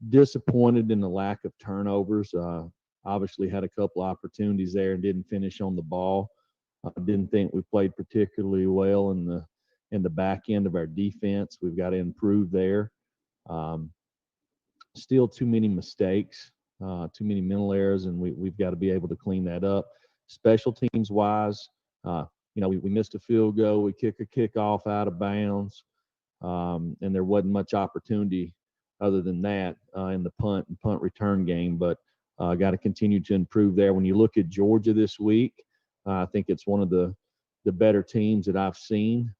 disappointed in the lack of turnovers. Obviously had a couple opportunities there and didn't finish on the ball. I didn't think we played particularly well in the back end of our defense. We've got to improve there. Still too many mistakes, too many mental errors, and we've got to be able to clean that up. Special teams wise, we missed a field goal. We kick a kickoff out of bounds, and there wasn't much opportunity other than that in the punt and punt return game. But got to continue to improve there. When you look at Georgia this week, I think it's one of the better teams that I've seen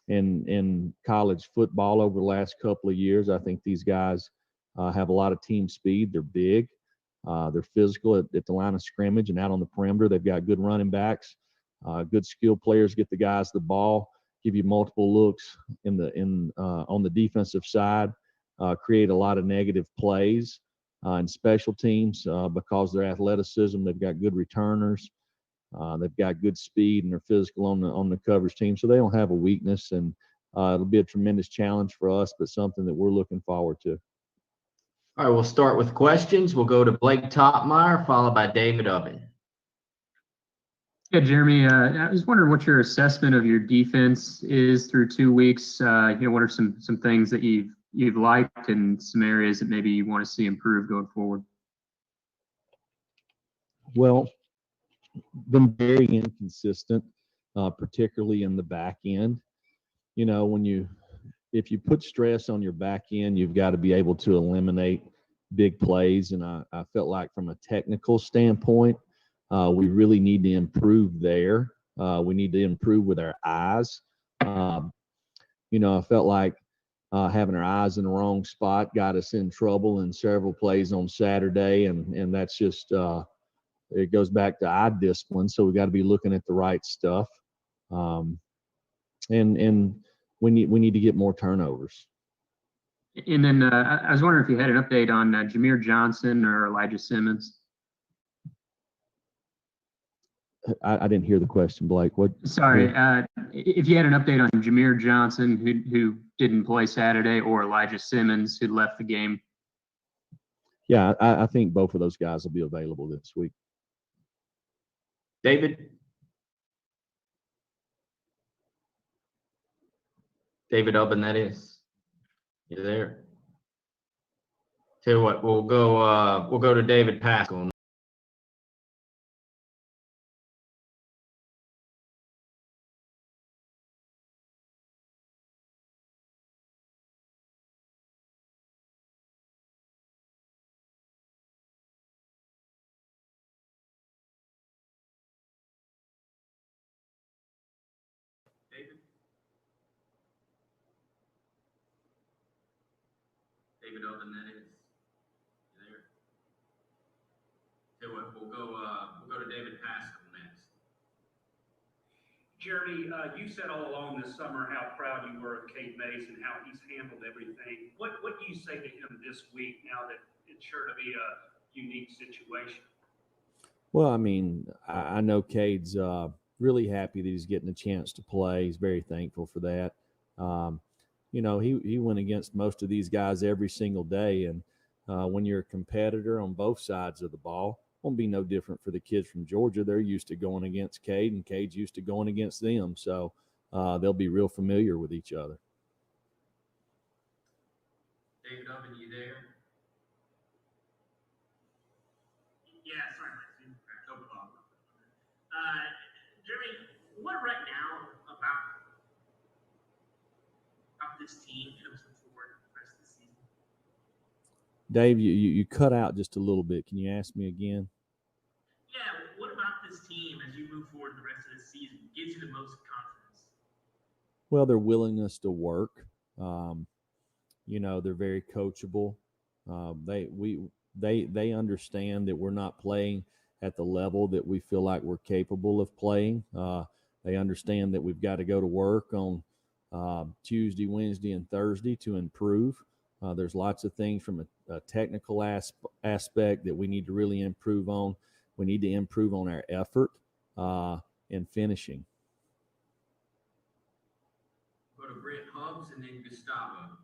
in college football over the last couple of years. I think these guys have a lot of team speed. They're big. They're physical at the line of scrimmage and out on the perimeter. They've got good running backs, good skill players, get the guys the ball, give you multiple looks on the defensive side, create a lot of negative plays in special teams because of their athleticism. They've got good returners. They've got good speed, and they're physical on the coverage team. So they don't have a weakness, and it'll be a tremendous challenge for us, but something that we're looking forward to. All right, we'll start with questions. We'll go to Blake Topmeyer, followed by David Ubben. Yeah, Jeremy, I was wondering what your assessment of your defense is through 2 weeks. What are some things that you've liked and some areas that maybe you want to see improve going forward? Well, been very inconsistent, particularly in the back end. If you put stress on your back end, you've got to be able to eliminate big plays. And I felt like from a technical standpoint, we really need to improve there. We need to improve with our eyes. I felt like having our eyes in the wrong spot got us in trouble in several plays on Saturday. And that's just it goes back to eye discipline. So we got to be looking at the right stuff. And we need to get more turnovers. And then I was wondering if you had an update on Jameer Johnson or Elijah Simmons. I didn't hear the question, Blake. What? Sorry, if you had an update on Jameer Johnson, who didn't play Saturday, or Elijah Simmons, who left the game. Yeah, I think both of those guys will be available this week. David Ubben, that is. You there? Tell you what, we'll go to David Pascal. David Ubben, that is. You there? Tell you what, we'll go to David Pascal next. Jeremy, you said all along this summer how proud you were of Cade Mason, how he's handled everything. What do you say to him this week now that it's sure to be a unique situation? Well, I mean, I know Cade's really happy that he's getting a chance to play. He's very thankful for that. He went against most of these guys every single day, and when you're a competitor on both sides of the ball, it won't be no different for the kids from Georgia. They're used to going against Cade, and Cade's used to going against them, so they'll be real familiar with each other. David Ubben, you there? Yeah, sorry, no problem. Jeremy, what right now about this team comes forward the rest of the season? Dave, you cut out just a little bit. Can you ask me again? Yeah, what about this team as you move forward the rest of the season gives you the most confidence? Well, their willingness to work. They're very coachable. They understand that we're not playing at the level that we feel like we're capable of playing. They understand that we've got to go to work on Tuesday, Wednesday, and Thursday to improve. There's lots of things from a technical aspect that we need to really improve on. We need to improve on our effort and finishing. Go to Brent Hubbs and then Gustavo.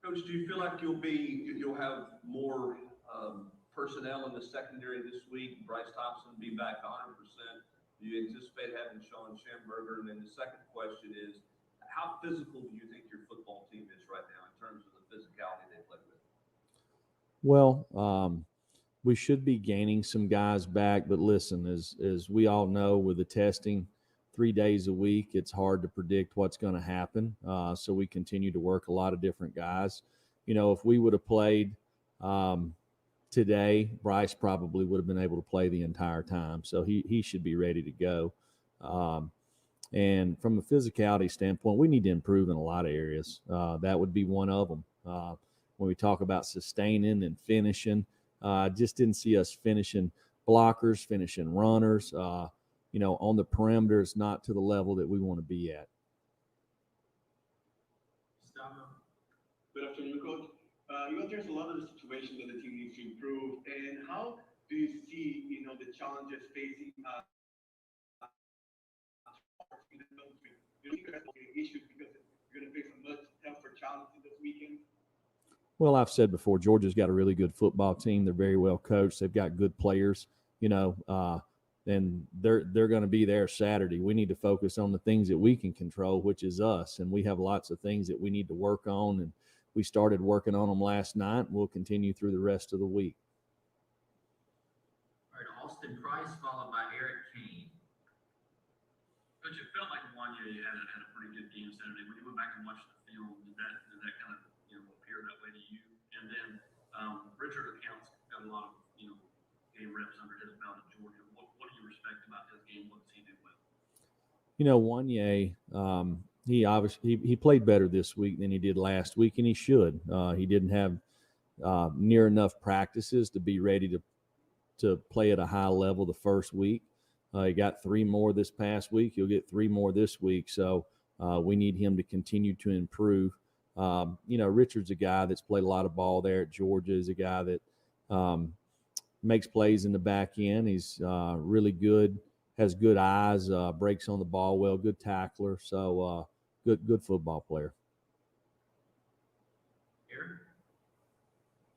Coach, do you feel like you'll have more personnel in the secondary this week? Bryce Thompson will be back 100%. Do you anticipate having Sean Schamberger? And then the second question is, how physical do you think your football team is right now in terms of the physicality they play with? Well, we should be gaining some guys back, but listen, as we all know, with the testing 3 days a week, it's hard to predict what's going to happen. So we continue to work a lot of different guys. You know, if we would have played today, Bryce probably would have been able to play the entire time. So he should be ready to go. And from a physicality standpoint, we need to improve in a lot of areas. That would be one of them. When we talk about sustaining and finishing, I just didn't see us finishing blockers, finishing runners. You know, on the perimeter, it's not to the level that we want to be at. Good afternoon, Coach. You addressed a lot of the situations that the team needs to improve, and how do you see, the challenges facing issues because you're going to face a much tougher challenge this weekend? Well, I've said before, Georgia's got a really good football team. They're very well coached. They've got good players, and they're going to be there Saturday. We need to focus on the things that we can control, which is us. And we have lots of things that we need to work on. And we started working on them last night. We'll continue through the rest of the week. All right, Austin Price followed by Eric Kane. Coach, it felt like Wanye had a pretty good game Saturday. When you went back and watched the film, did that kind of appear that way to you? And then Richard Accounts got a lot of game reps under his belt at Georgia. What do you respect about his game? What does he do well? Wanye, he played better this week than he did last week, and he should. He didn't have near enough practices to be ready to play at a high level the first week. He got 3 more this past week. He'll get 3 more this week. So we need him to continue to improve. Richard's a guy that's played a lot of ball there at Georgia. He's a guy that makes plays in the back end. He's really good, has good eyes, breaks on the ball well, good tackler. So good football player. Aaron?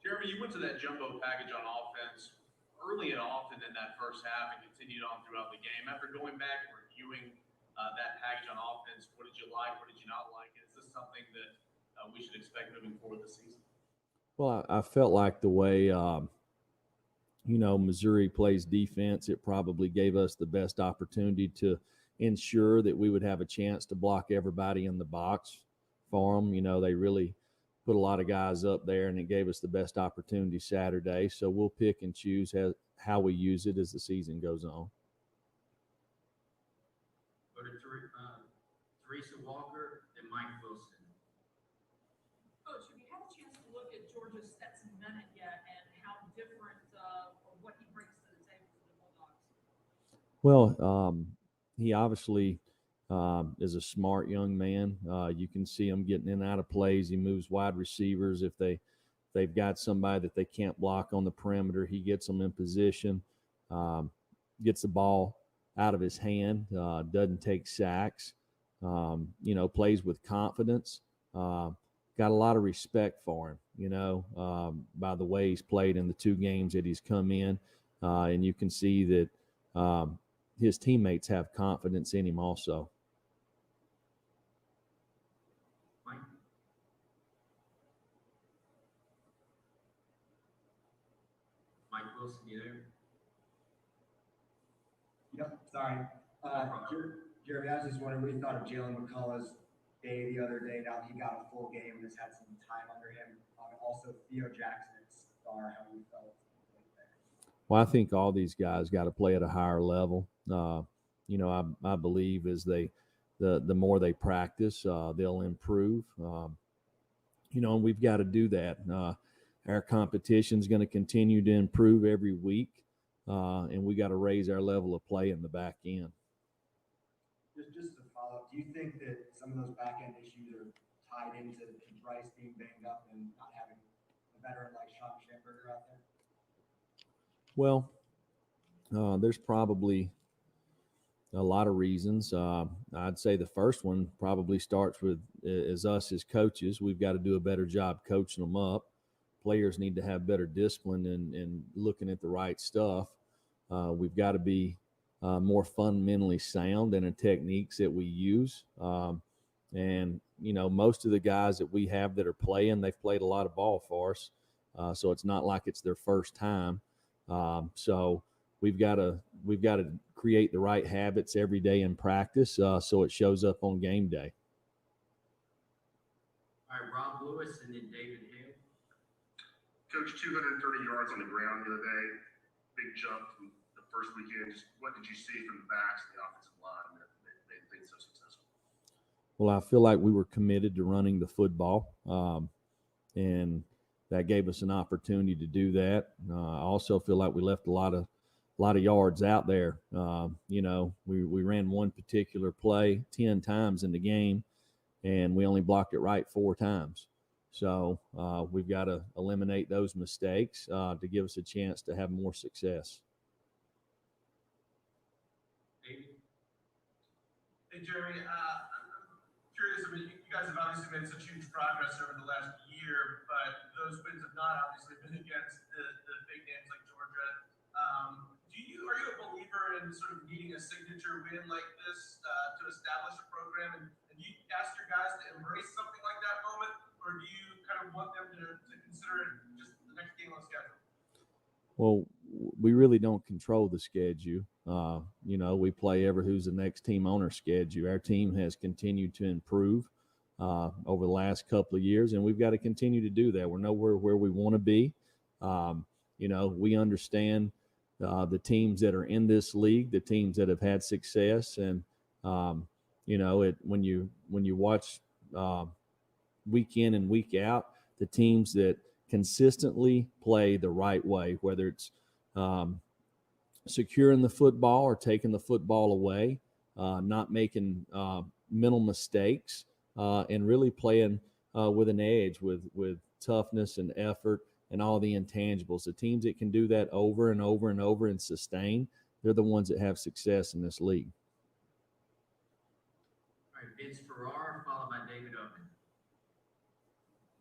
Jeremy, you went to that jumbo package on offense early and often in that first half and continued on throughout the game. After going back and reviewing that package on offense, what did you like? What did you not like? Is this something that we should expect moving forward this season? Well, I felt like the way, Missouri plays defense, it probably gave us the best opportunity to ensure that we would have a chance to block everybody in the box for them. They really put a lot of guys up there, and it gave us the best opportunity Saturday. So we'll pick and choose how we use it as the season goes on. Go to Teresa Walker and Mike Wilson. Coach, have you had a chance to look at Georgia's Stetson Bennett yet, and how different or what he brings to the table for the Bulldogs? Well, he obviously is a smart young man. You can see him getting in and out of plays. He moves wide receivers. If they've got somebody that they can't block on the perimeter, he gets them in position, gets the ball out of his hand, doesn't take sacks, plays with confidence. Got a lot of respect for him, by the way he's played in the 2 games that he's come in. And you can see that his teammates have confidence in him also. Mike Wilson, you there? Yep, sorry. Jeremy, I was just wondering what you thought of Jalen McCullough's day the other day. Now he got a full game and has had some time under him. Also, Theo Jackson at Star, how you felt there? Well, I think all these guys got to play at a higher level. I believe as the more they practice, they'll improve. And we've got to do that. Our competition is going to continue to improve every week, and we got to raise our level of play in the back end. Just to follow up, do you think that some of those back end issues are tied into Bryce being banged up and not having a veteran like Sean Schamberger out there? Well, there's probably A lot of reasons. I'd say the first one probably starts with is us as coaches. We've got to do a better job coaching them up. Players need to have better discipline and looking at the right stuff. We've got to be more fundamentally sound in the techniques that we use. And, most of the guys that we have that are playing, they've played a lot of ball for us. So it's not like it's their first time. So we've got to create the right habits every day in practice so it shows up on game day. All right, Rob Lewis and then David Hale. Coach, 230 yards on the ground the other day, big jump from the first weekend. Just what did you see from the backs and the offensive line that made things so successful? Well, I feel like we were committed to running the football, and that gave us an opportunity to do that. I also feel like we left a lot of yards out there. We ran one particular play 10 times in the game, and we only blocked it right 4 times. So we've got to eliminate those mistakes to give us a chance to have more success. Hey, Jeremy, I'm curious. I mean, you guys have obviously made such huge progress over the last year, but those wins have not obviously been against the big names like Georgia. Are you a believer in sort of needing a signature win like this to establish a program? And do you ask your guys to embrace something like that moment, or do you kind of want them to consider it just the next game on schedule? Well, we really don't control the schedule. We play who's the next team on our schedule. Our team has continued to improve over the last couple of years, and we've got to continue to do that. We're nowhere where we want to be. We understand the teams that are in this league, the teams that have had success, and when you watch week in and week out, the teams that consistently play the right way, whether it's securing the football or taking the football away, not making mental mistakes, and really playing with an edge, with toughness and effort and all the intangibles. The teams that can do that over and over and over and sustain, they're the ones that have success in this league. All right, Vince Ferrara, followed by David Oben.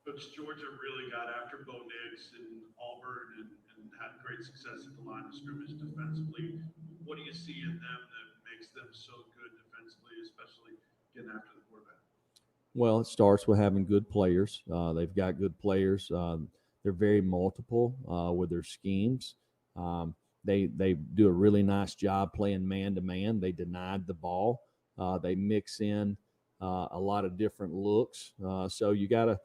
Coach, Georgia really got after Bo Nix and Auburn and had great success at the line of scrimmage defensively. What do you see in them that makes them so good defensively, especially getting after the quarterback? Well, it starts with having good players. They've got good players. They're very multiple with their schemes. They do a really nice job playing man-to-man. They denied the ball. They mix in a lot of different looks. So you got to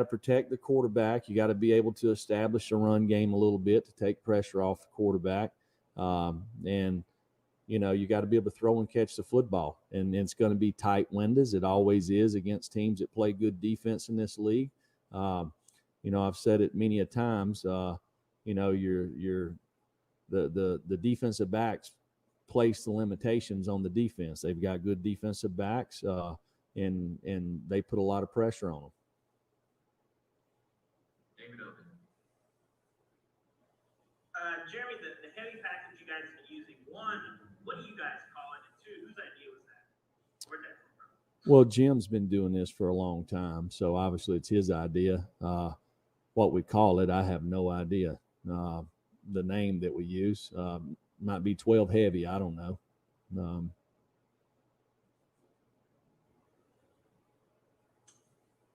protect the quarterback. You got to be able to establish a run game a little bit to take pressure off the quarterback. And you got to be able to throw and catch the football. And it's going to be tight windows. It always is against teams that play good defense in this league. I've said it many a times. The defensive backs place the limitations on the defense. They've got good defensive backs, and they put a lot of pressure on them. David Oben. Jeremy, the heavy package you guys have been using, one, what do you guys call it? And two, whose idea was that? Where'd that come from? Well, Jim's been doing this for a long time, so obviously it's his idea. What we call it, I have no idea. The name that we use might be 12 heavy. I don't know. All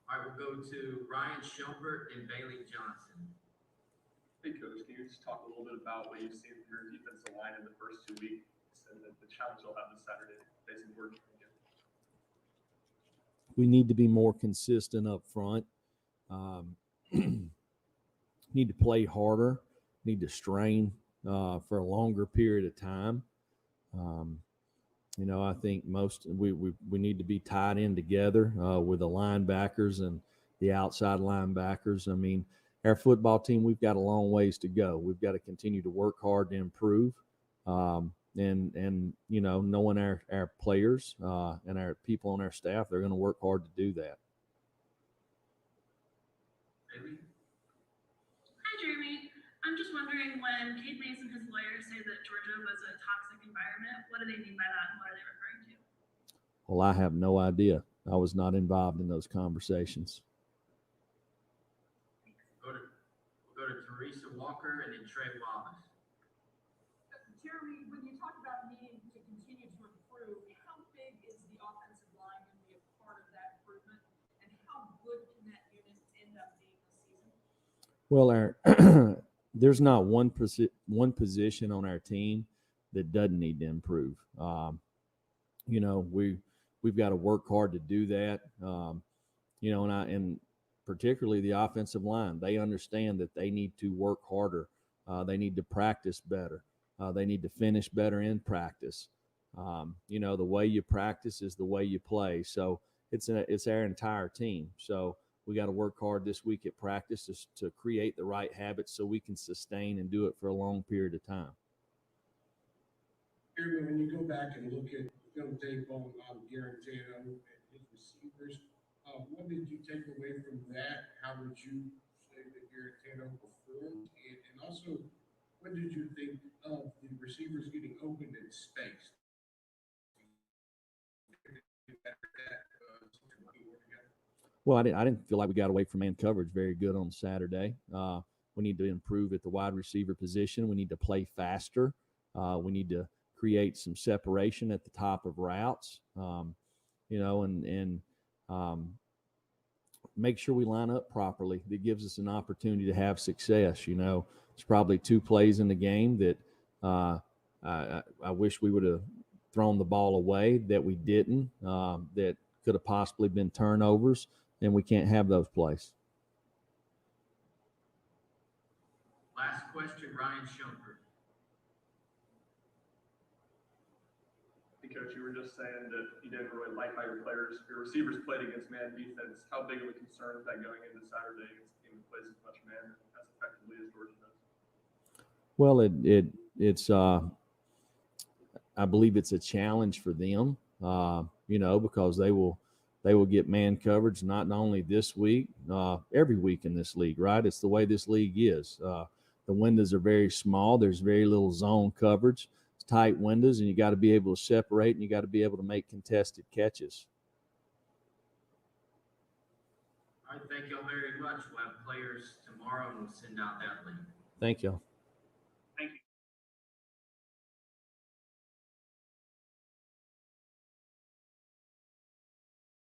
right, we'll go to Ryan Schubert and Bailey Johnson. Hey, Coach, can you just talk a little bit about what you've seen from your defensive line in the first 2 weeks and the challenge you'll have this Saturday facing Georgia again? We need to be more consistent up front. Need to play harder. Need to strain for a longer period of time. I think we need to be tied in together with the linebackers and the outside linebackers. I mean, our football team, we've got a long ways to go. We've got to continue to work hard to improve. And knowing our players and our people on our staff, they're going to work hard to do that. Bailey? Hi, Jeremy. I'm just wondering, when Kate Mace and his lawyers say that Georgia was a toxic environment, what do they mean by that, and what are they referring to? Well, I have no idea. I was not involved in those conversations. We'll go to Teresa Walker and then Trey Wallace. Jeremy, when you talk about needing to continue to improve, how big is the offensive line going to be a part of that improvement, and how good can that unit end up being this season? Well, there's not one position on our team that doesn't need to improve. You know, we've got to work hard to do that. You know, and particularly the offensive line, they understand that they need to work harder. They need to practice better. They need to finish better in practice. You know, the way you practice is the way you play. So it's our entire team. So we got to work hard this week at practice to create the right habits so we can sustain and do it for a long period of time. Jeremy, when you go back and look at film tape on Garantano and his receivers, what did you take away from that? How would you say that Garantano performed? And also, what did you think of the receivers getting open in space? Well, I didn't feel like we got away from man coverage very good on Saturday. We need to improve at the wide receiver position. We need to play faster. We need to create some separation at the top of routes, you know, and make sure we line up properly. That gives us an opportunity to have success. You know, it's probably 2 plays in the game that I wish we would have thrown the ball away that we didn't, that could have possibly been turnovers, and we can't have those plays. Last question, Ryan Shumpert. Coach, you were just saying that you didn't really like how your receivers played against man defense. How big of a concern is that going into Saturday against a team that plays as much man as effectively as Georgia does? Well, it's I believe it's a challenge for them, you know, because they will get man coverage not only this week, every week in this league, right? It's the way this league is. The windows are very small. There's very little zone coverage. It's tight windows, and you got to be able to separate, and you got to be able to make contested catches. All right, thank y'all very much. We'll have players tomorrow, and we'll send out that link. Thank y'all.